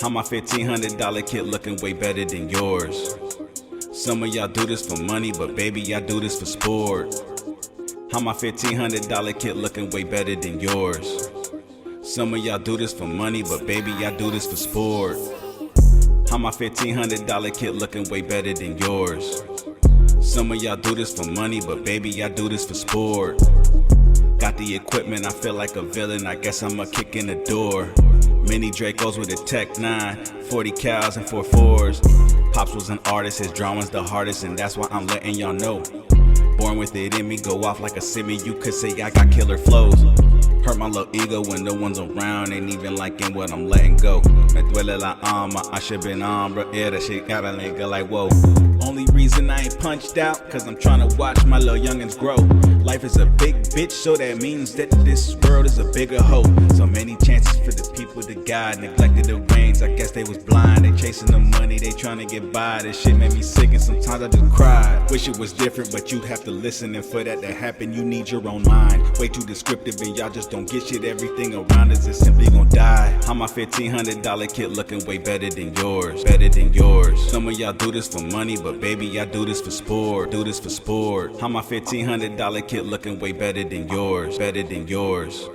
How my $1,500 kit looking way better than yours? Some of y'all do this for money, but baby, y'all do this for sport. How my $1,500 kit looking way better than yours? Some of y'all do this for money, but baby, y'all do this for sport. How my $1,500 kit looking way better than yours? Some of y'all do this for money, but baby, y'all do this for sport. Got the equipment, I feel like a villain, I guess I'm a kick in the door. Mini Dracos with a Tech 9, 40 cows and 4 4s. Pops was an artist, his drawing's the hardest, and that's why I'm letting y'all know. Born with it in me, go off like a simi, you could say I got killer flows. Hurt my little ego when no one's around, ain't even liking what I'm letting go. Me duele la alma, I should been on, bro, yeah, that shit got a nigga like whoa. Only reason I ain't punched out, cause I'm trying to watch my little youngins grow. Life is a big bitch, so that means that this world is a bigger hoe. So many chances for the people that God neglected the reins, I guess they was blind. They chasing the money, they trying to get by. This shit made me sick and sometimes I just cried. Wish it was different, but you'd have to listen, and for that to happen, you need your own mind. Way too descriptive and y'all just don't get shit. Everything around us is simply gonna die. How my $1,500 kit looking way better than yours? Better than yours. Some of y'all do this for money, but baby, y'all do this for sport. Do this for sport. How my $1,500 kit looking way better than yours? Better than yours.